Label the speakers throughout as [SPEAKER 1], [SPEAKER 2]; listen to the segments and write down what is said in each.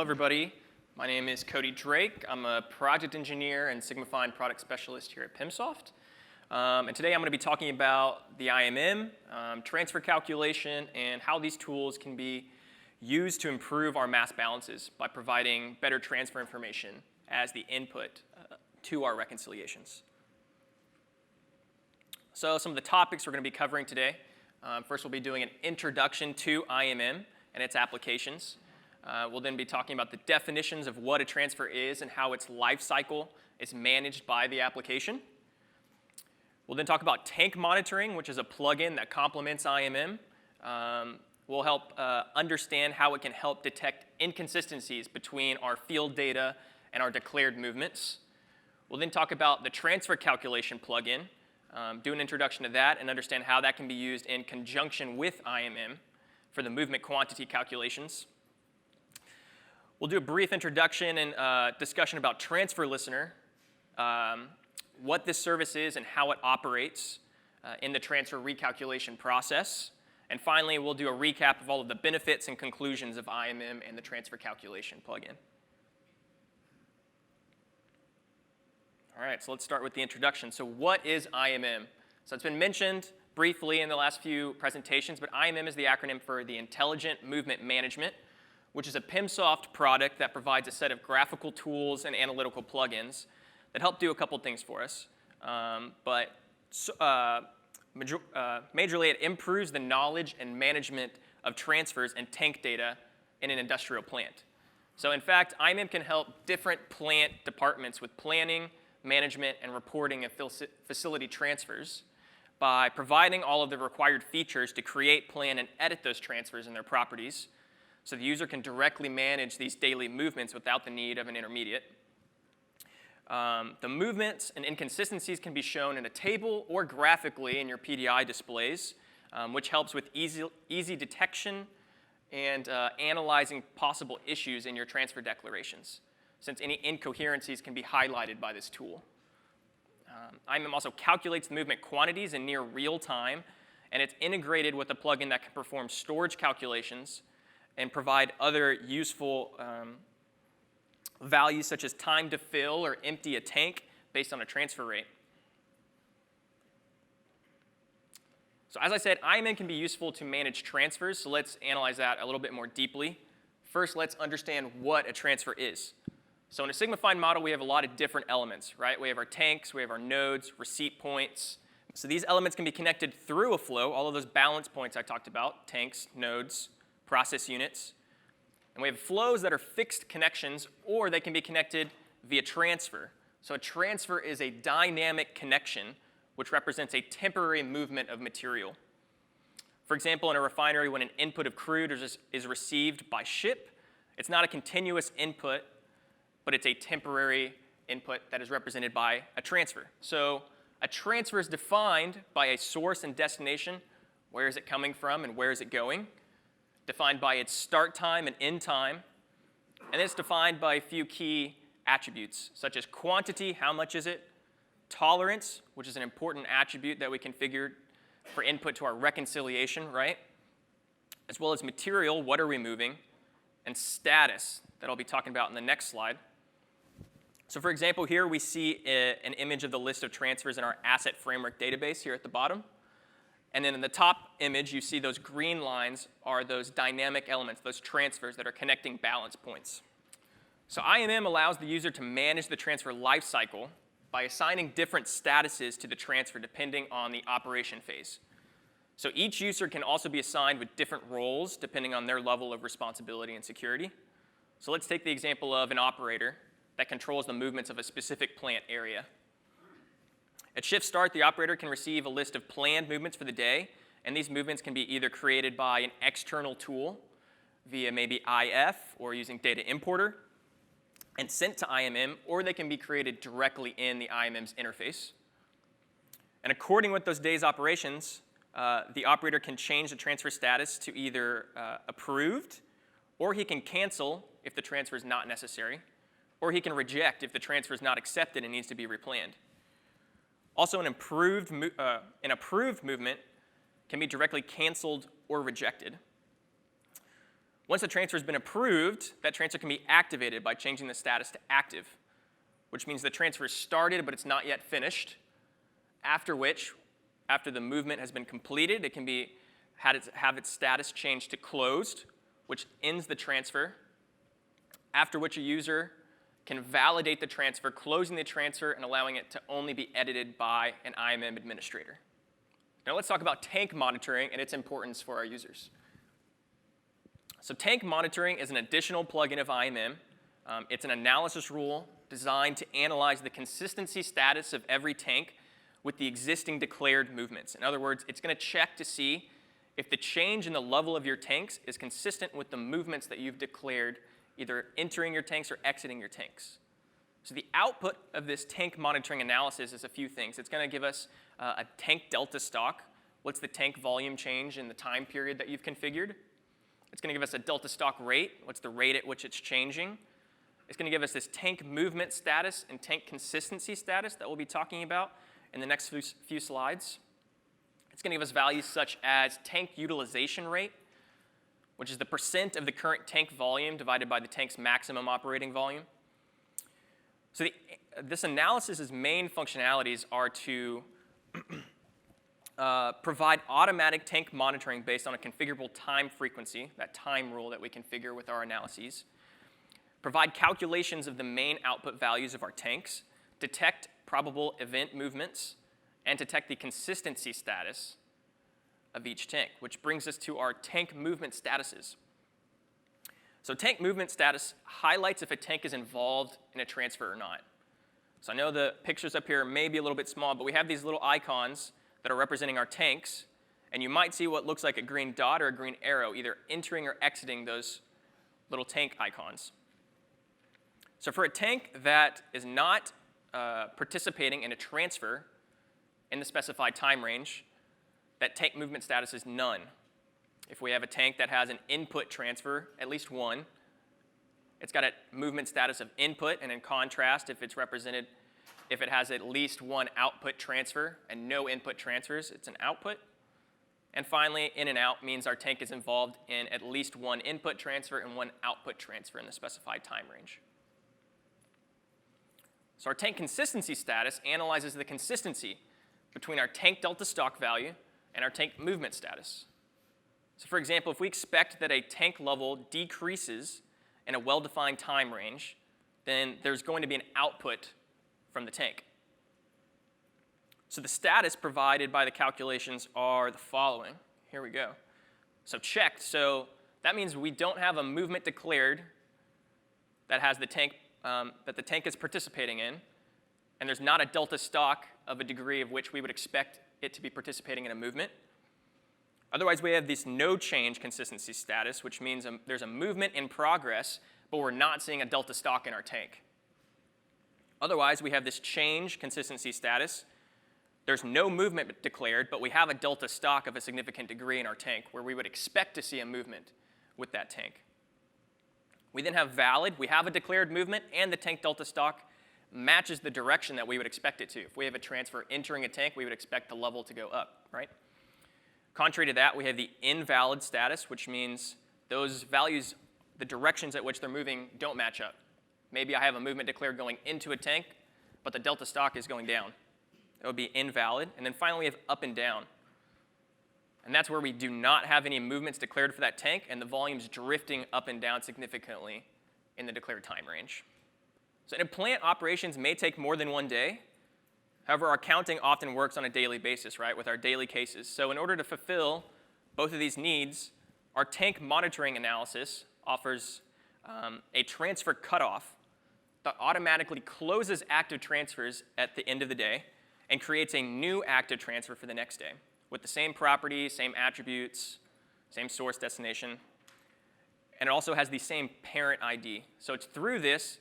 [SPEAKER 1] Hello, everybody. My name is Cody Drake. I'm a project engineer and Sigmafine product specialist here at PIMSoft. And today I'm going to be talking about the IMM, transfer calculation, and how these tools can be used to improve our mass balances by providing better transfer information as the input to our reconciliations. So some of the topics we're going to be covering today. First, we'll be doing an introduction to IMM and its applications. We'll then be talking about the definitions of what a transfer is and how its life cycle is managed by the application. We'll then talk about tank monitoring, which is a plugin that complements IMM. We'll help understand how it can help detect inconsistencies between our field data and our declared movements. We'll then talk about the transfer calculation plugin, do an introduction to that, and understand how that can be used in conjunction with IMM for the movement quantity calculations. We'll do a brief introduction and discussion about Transfer Listener, what this service is and how it operates in the transfer recalculation process. And finally, we'll do a recap of all of the benefits and conclusions of IMM and the transfer calculation plugin. All right, so let's start with the introduction. So what is IMM? So it's been mentioned briefly in the last few presentations, but IMM is the acronym for the Intelligent Movement Management, which is a PIMSoft product that provides a set of graphical tools and analytical plugins that help do a couple things for us. Majorly, it improves the knowledge and management of transfers and tank data in an industrial plant. So in fact, IMM can help different plant departments with planning, management, and reporting of facility transfers by providing all of the required features to create, plan, and edit those transfers and their properties, so the user can directly manage these daily movements without the need of an intermediate. The movements and inconsistencies can be shown in a table or graphically in your PDI displays, which helps with easy detection and analyzing possible issues in your transfer declarations, since any incoherencies can be highlighted by this tool. IMM also calculates the movement quantities in near real time, and it's integrated with a plugin that can perform storage calculations and provide other useful values such as time to fill or empty a tank based on a transfer rate. So as I said, IMM can be useful to manage transfers, so let's analyze that a little bit more deeply. First, let's understand what a transfer is. So in a Sigmafine model, we have a lot of different elements, right? We have our tanks, we have our nodes, receipt points. So these elements can be connected through a flow, all of those balance points I talked about, tanks, nodes, process units. And we have flows that are fixed connections, or they can be connected via transfer. So a transfer is a dynamic connection, which represents a temporary movement of material. For example, in a refinery, when an input of crude is received by ship, it's not a continuous input, but it's a temporary input that is represented by a transfer. So a transfer is defined by a source and destination. Where is it coming from and where is it going? Defined by its start time and end time. And it's defined by a few key attributes, such as quantity, how much is it? Tolerance, which is an important attribute that we configured for input to our reconciliation, right? As well as material, what are we moving? And status, that I'll be talking about in the next slide. So for example, here we see an image of the list of transfers in our asset framework database here at the bottom. And then in the top image, you see those green lines are those dynamic elements, those transfers that are connecting balance points. So IMM allows the user to manage the transfer lifecycle by assigning different statuses to the transfer depending on the operation phase. So each user can also be assigned with different roles depending on their level of responsibility and security. So let's take the example of an operator that controls the movements of a specific plant area. At shift start, the operator can receive a list of planned movements for the day, and these movements can be either created by an external tool via maybe IF or using data importer and sent to IMM, or they can be created directly in the IMM's interface. And according with those day's operations, the operator can change the transfer status to either approved, or he can cancel if the transfer is not necessary, or he can reject if the transfer is not accepted and needs to be replanned. Also, an approved movement can be directly canceled or rejected. Once the transfer has been approved, that transfer can be activated by changing the status to active, which means the transfer is started but it's not yet finished, after which, after the movement has been completed, it can have its status changed to closed, which ends the transfer, after which a user can validate the transfer, closing the transfer and allowing it to only be edited by an IMM administrator. Now let's talk about tank monitoring and its importance for our users. So tank monitoring is an additional plugin of IMM. It's an analysis rule designed to analyze the consistency status of every tank with the existing declared movements. In other words, it's going to check to see if the change in the level of your tanks is consistent with the movements that you've declared, either entering your tanks or exiting your tanks. So the output of this tank monitoring analysis is a few things. It's going to give us a tank delta stock. What's the tank volume change in the time period that you've configured? It's going to give us a delta stock rate. What's the rate at which it's changing? It's going to give us this tank movement status and tank consistency status that we'll be talking about in the next few slides. It's going to give us values such as tank utilization rate, which is the percent of the current tank volume divided by the tank's maximum operating volume. So this analysis's main functionalities are to provide automatic tank monitoring based on a configurable time frequency, that time rule that we configure with our analyses, provide calculations of the main output values of our tanks, detect probable event movements, and detect the consistency status of each tank, which brings us to our tank movement statuses. So tank movement status highlights if a tank is involved in a transfer or not. So I know the pictures up here may be a little bit small, but we have these little icons that are representing our tanks, and you might see what looks like a green dot or a green arrow, either entering or exiting those little tank icons. So for a tank that is not participating in a transfer in the specified time range, that tank movement status is none. If we have a tank that has an input transfer, at least one, it's got a movement status of input, and in contrast, if it has at least one output transfer and no input transfers, it's an output. And finally, in and out means our tank is involved in at least one input transfer and one output transfer in the specified time range. So our tank consistency status analyzes the consistency between our tank delta stock value and our tank movement status. So for example, if we expect that a tank level decreases in a well-defined time range, then there's going to be an output from the tank. So the status provided by the calculations are the following. Here we go. So checked. So that means we don't have a movement declared that has the tank that the tank is participating in, and there's not a delta stock of a degree of which we would expect it to be participating in a movement. Otherwise, we have this no change consistency status, which means there's a movement in progress, but we're not seeing a delta stock in our tank. Otherwise, we have this change consistency status. There's no movement declared, but we have a delta stock of a significant degree in our tank where we would expect to see a movement with that tank. We then have valid. We have a declared movement, and the tank delta stock matches the direction that we would expect it to. If we have a transfer entering a tank, we would expect the level to go up, right? Contrary to that, we have the invalid status, which means those values, the directions at which they're moving, don't match up. Maybe I have a movement declared going into a tank, but the delta stock is going down. That would be invalid. And then finally, we have up and down. And that's where we do not have any movements declared for that tank, and the volume's drifting up and down significantly in the declared time range. So in plant operations may take more than one day. However, our counting often works on a daily basis, right, with our daily cases. So in order to fulfill both of these needs, our tank monitoring analysis offers a transfer cutoff that automatically closes active transfers at the end of the day and creates a new active transfer for the next day with the same properties, same attributes, same source destination. And it also has the same parent ID. So it's through this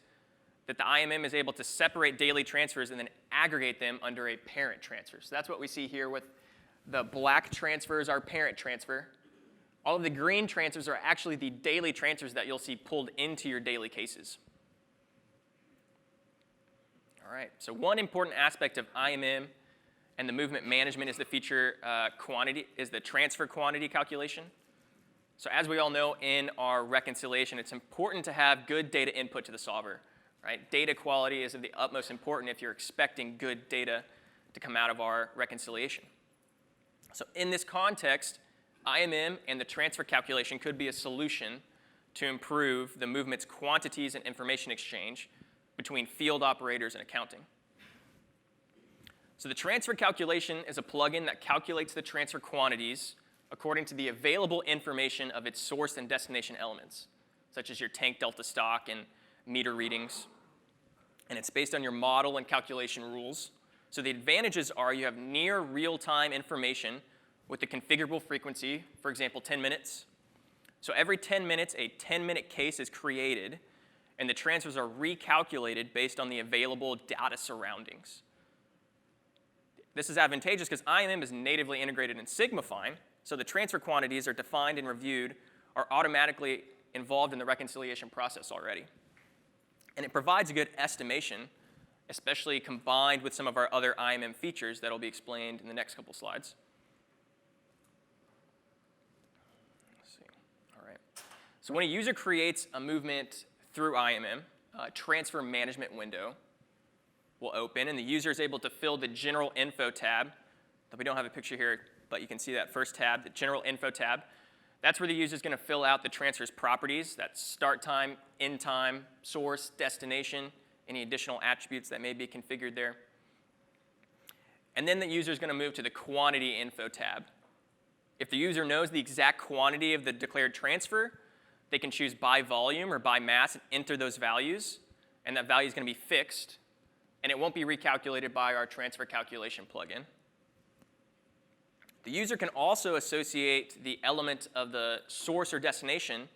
[SPEAKER 1] that the IMM is able to separate daily transfers and then aggregate them under a parent transfer. So that's what we see here with the black transfers, our parent transfer. All of the green transfers are actually the daily transfers that you'll see pulled into your daily cases. All right, so one important aspect of IMM and the movement management is the feature quantity, is the transfer quantity calculation. So as we all know in our reconciliation, it's important to have good data input to the solver, right? Data quality is of the utmost importance if you're expecting good data to come out of our reconciliation. So in this context, IMM and the transfer calculation could be a solution to improve the movement's quantities and information exchange between field operators and accounting. So the transfer calculation is a plugin that calculates the transfer quantities according to the available information of its source and destination elements, such as your tank delta stock and meter readings. And it's based on your model and calculation rules. So the advantages are you have near real-time information with a configurable frequency, for example, 10 minutes. So every 10 minutes, a 10-minute case is created, and the transfers are recalculated based on the available data surroundings. This is advantageous because IMM is natively integrated in Sigmafine, so the transfer quantities are defined and reviewed, are automatically involved in the reconciliation process already. And it provides a good estimation, especially combined with some of our other IMM features that will be explained in the next couple slides. Let's see. All right. So when a user creates a movement through IMM, a transfer management window will open, and the user is able to fill the general info tab. We don't have a picture here, but you can see that first tab, the general info tab. That's where the user is going to fill out the transfer's properties. That's start time, end time, source, destination, any additional attributes that may be configured there. And then the user is going to move to the quantity info tab. If the user knows the exact quantity of the declared transfer, they can choose by volume or by mass and enter those values, and that value is going to be fixed, and it won't be recalculated by our transfer calculation plugin. The user can also associate the element of the source or destination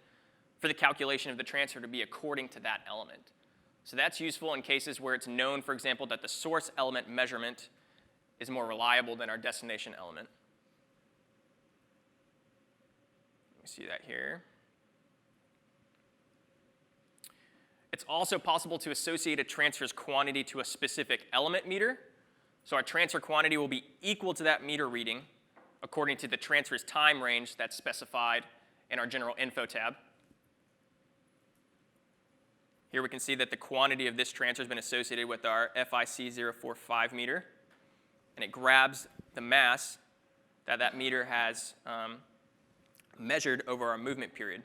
[SPEAKER 1] for the calculation of the transfer to be according to that element. So that's useful in cases where it's known, for example, that the source element measurement is more reliable than our destination element. Let me see that here. It's also possible to associate a transfer's quantity to a specific element meter. So our transfer quantity will be equal to that meter reading according to the transfer's time range that's specified in our general info tab. Here we can see that the quantity of this transfer has been associated with our FIC 045 meter, and it grabs the mass that that meter has measured over our movement period.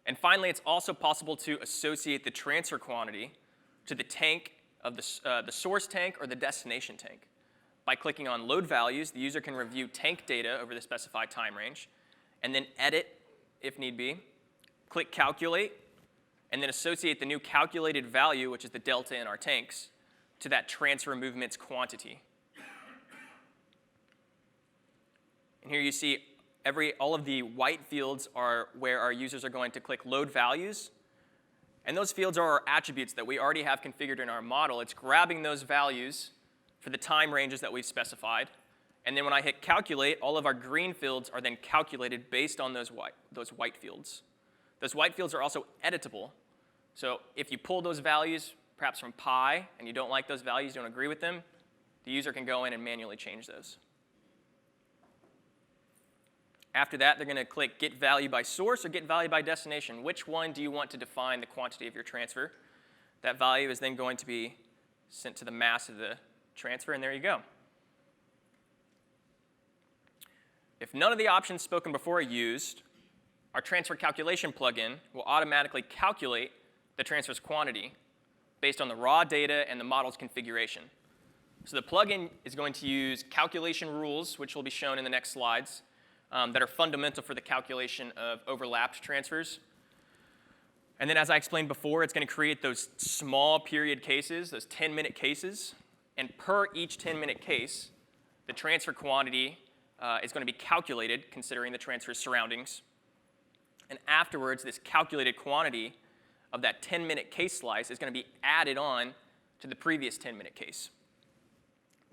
[SPEAKER 1] And finally, it's also possible to associate the transfer quantity to the tank of the source tank or the destination tank. By clicking on Load Values, the user can review tank data over the specified time range, and then edit if need be, click Calculate, and then associate the new calculated value, which is the delta in our tanks, to that transfer movement's quantity. And here you see all of the white fields are where our users are going to click Load Values, and those fields are our attributes that we already have configured in our model. It's grabbing those values for the time ranges that we've specified. And then when I hit Calculate, all of our green fields are then calculated based on those white fields. Those white fields are also editable. So if you pull those values, perhaps from Pi, and you don't like those values, don't agree with them, the user can go in and manually change those. After that, they're going to click Get Value by Source or Get Value by Destination. Which one do you want to define the quantity of your transfer? That value is then going to be sent to the mass of the transfer, and there you go. If none of the options spoken before are used, our transfer calculation plugin will automatically calculate the transfer's quantity based on the raw data and the model's configuration. So the plugin is going to use calculation rules, which will be shown in the next slides, that are fundamental for the calculation of overlapped transfers. And then as I explained before, it's going to create those small period cases, those 10-minute cases. And per each 10-minute case, the transfer quantity is going to be calculated considering the transfer's surroundings. And afterwards, this calculated quantity of that 10-minute case slice is going to be added on to the previous 10-minute case,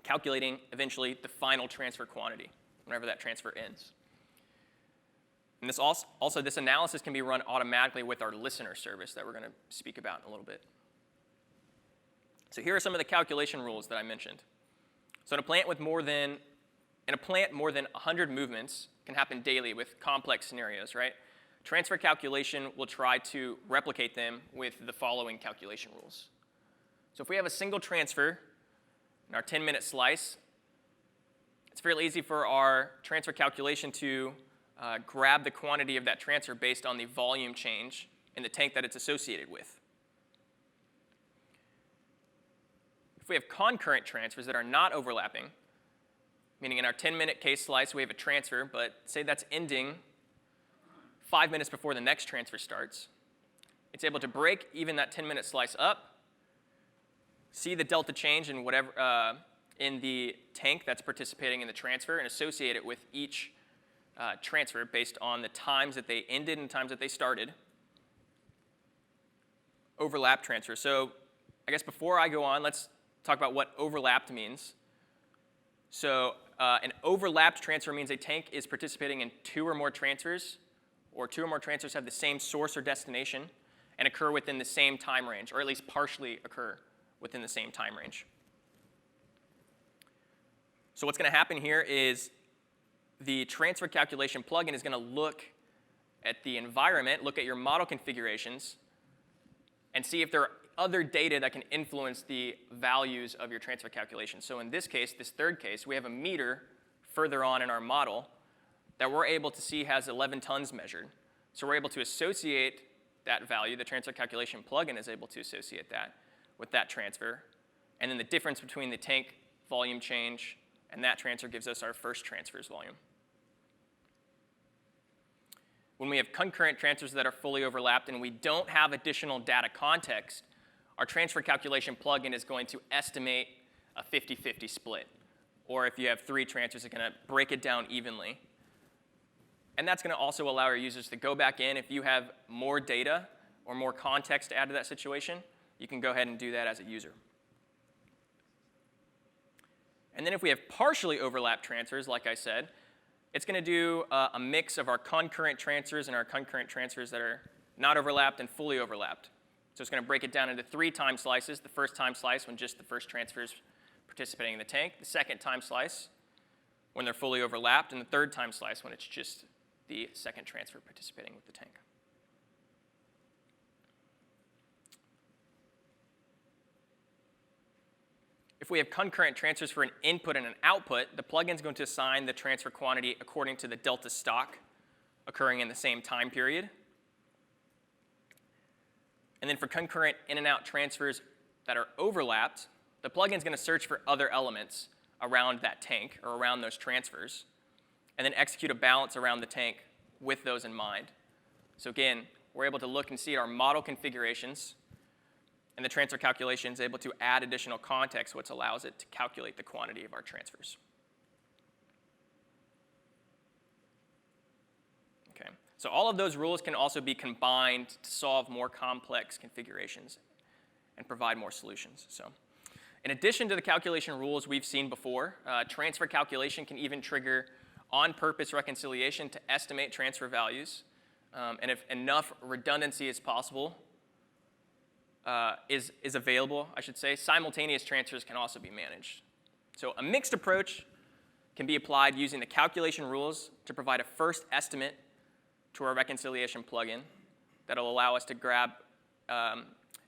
[SPEAKER 1] calculating eventually the final transfer quantity whenever that transfer ends. And this analysis can be run automatically with our listener service that we're going to speak about in a little bit. So here are some of the calculation rules that I mentioned. So in a plant more than 100 movements, can happen daily with complex scenarios, right? Transfer calculation will try to replicate them with the following calculation rules. So if we have a single transfer in our 10-minute slice, it's fairly easy for our transfer calculation to grab the quantity of that transfer based on the volume change in the tank that it's associated with. If we have concurrent transfers that are not overlapping, meaning in our 10-minute case slice we have a transfer, but say that's ending 5 minutes before the next transfer starts, it's able to break even that 10-minute slice up, see the delta change in whatever in the tank that's participating in the transfer, and associate it with each transfer based on the times that they ended and times that they started. Overlap transfer. So I guess before I go on, let's talk about what overlapped means. So an overlapped transfer means a tank is participating in 2 or more transfers, or 2 or more transfers have the same source or destination and occur within the same time range, or at least partially occur within the same time range. So what's going to happen here is the transfer calculation plugin is going to look at the environment, look at your model configurations, and see if there are other data that can influence the values of your transfer calculation. So in this case, this third case, we have a meter further on in our model that we're able to see has 11 tons measured. So we're able to associate that value, the transfer calculation plugin is able to associate that with that transfer. And then the difference between the tank volume change and that transfer gives us our first transfer's volume. When we have concurrent transfers that are fully overlapped and we don't have additional data context, our transfer calculation plugin is going to estimate a 50-50 split. Or if you have 3 transfers, it's going to break it down evenly. And that's going to also allow our users to go back in. If you have more data or more context to add to that situation, you can go ahead and do that as a user. And then if we have partially overlapped transfers, like I said, it's going to do a mix of our concurrent transfers and our concurrent transfers that are not overlapped and fully overlapped. So it's going to break it down into 3 time slices. The first time slice when just the first transfer is participating in the tank. The second time slice when they're fully overlapped. And the third time slice when it's just the second transfer participating with the tank. If we have concurrent transfers for an input and an output, the plugin is going to assign the transfer quantity according to the delta stock occurring in the same time period. And then for concurrent in and out transfers that are overlapped, the plugin is going to search for other elements around that tank or around those transfers, and then execute a balance around the tank with those in mind. So again, we're able to look and see our model configurations, and the transfer calculation is able to add additional context, which allows it to calculate the quantity of our transfers. Okay. So all of those rules can also be combined to solve more complex configurations and provide more solutions. So in addition to the calculation rules we've seen before, transfer calculation can even trigger on-purpose reconciliation to estimate transfer values. And if enough redundancy is possible, is available, I should say, simultaneous transfers can also be managed. So a mixed approach can be applied using the calculation rules to provide a first estimate to our reconciliation plugin that will allow us to grab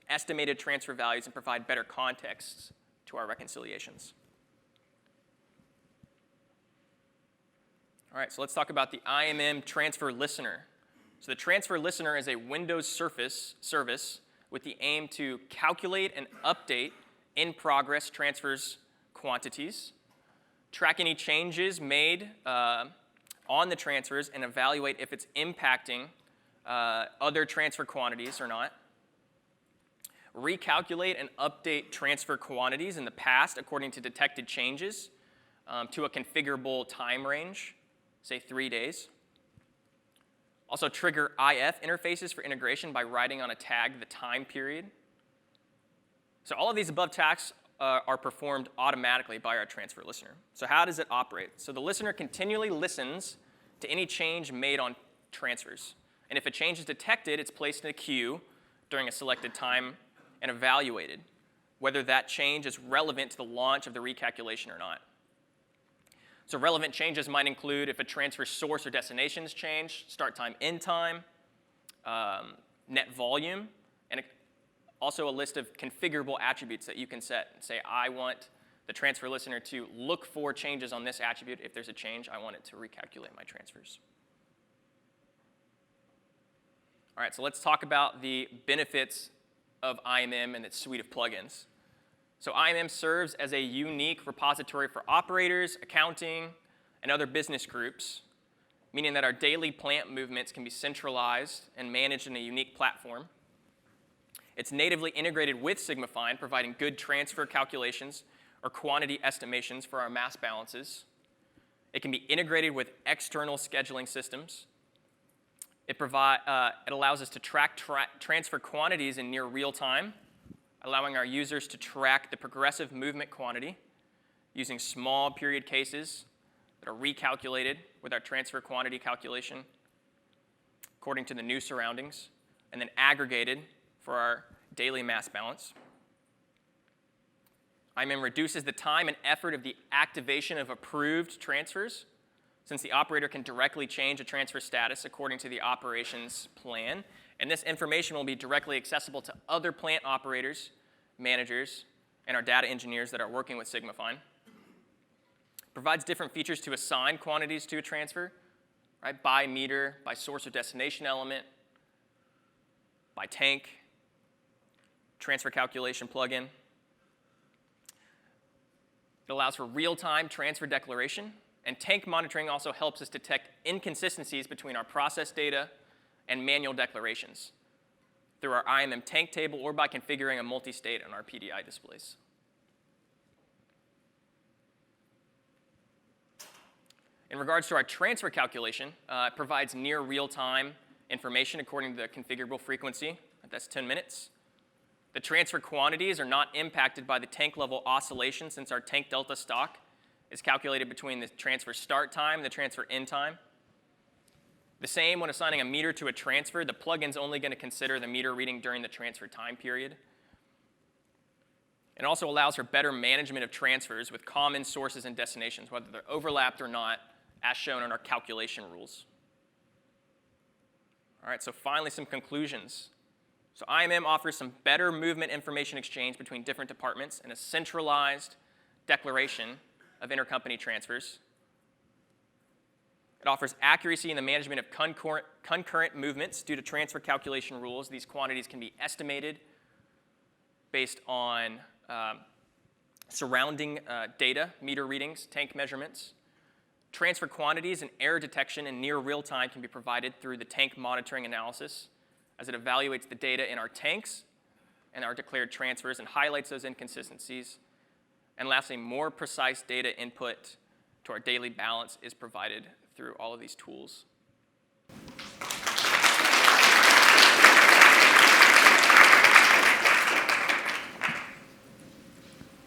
[SPEAKER 1] estimated transfer values and provide better contexts to our reconciliations. All right, so let's talk about the IMM transfer listener. So the transfer listener is a Windows service with the aim to calculate and update in-progress transfers quantities, track any changes made on the transfers, and evaluate if it's impacting other transfer quantities or not, recalculate and update transfer quantities in the past according to detected changes to a configurable time range, say 3 days. Also trigger IF interfaces for integration by writing on a tag the time period. So all of these above tasks are performed automatically by our transfer listener. So how does it operate? So the listener continually listens to any change made on transfers. And if a change is detected, it's placed in a queue during a selected time and evaluated, whether that change is relevant to the launch of the recalculation or not. So relevant changes might include if a transfer source or destination has changed, start time, end time, net volume, and also a list of configurable attributes that you can set. Say, I want the transfer listener to look for changes on this attribute. If there's a change, I want it to recalculate my transfers. All right, so let's talk about the benefits of IMM and its suite of plugins. So IMM serves as a unique repository for operators, accounting, and other business groups, meaning that our daily plant movements can be centralized and managed in a unique platform. It's natively integrated with Sigmafine, providing good transfer calculations or quantity estimations for our mass balances. It can be integrated with external scheduling systems. It allows us to track transfer quantities in near real time, allowing our users to track the progressive movement quantity using small period cases that are recalculated with our transfer quantity calculation according to the new surroundings, and then aggregated for our daily mass balance. IMM reduces the time and effort of the activation of approved transfers, since the operator can directly change a transfer status according to the operations plan, and this information will be directly accessible to other plant operators, managers, and our data engineers that are working with Sigmafine. Provides different features to assign quantities to a transfer, right? By meter, by source or destination element, by tank, transfer calculation plugin. It allows for real-time transfer declaration, and tank monitoring also helps us detect inconsistencies between our process data and manual declarations through our IMM tank table or by configuring a multi-state on our PDI displays. In regards to our transfer calculation, it provides near real-time information according to the configurable frequency. That's 10 minutes. The transfer quantities are not impacted by the tank level oscillation, since our tank delta stock is calculated between the transfer start time and the transfer end time. The same when assigning a meter to a transfer, the plugin's only going to consider the meter reading during the transfer time period. It also allows for better management of transfers with common sources and destinations, whether they're overlapped or not, as shown in our calculation rules. All right, so finally some conclusions. So IMM offers some better movement information exchange between different departments and a centralized declaration of intercompany transfers. It offers accuracy in the management of concurrent movements due to transfer calculation rules. These quantities can be estimated based on surrounding data, meter readings, tank measurements. Transfer quantities and error detection in near real time can be provided through the tank monitoring analysis, as it evaluates the data in our tanks and our declared transfers and highlights those inconsistencies. And lastly, more precise data input to our daily balance is provided through all of these tools.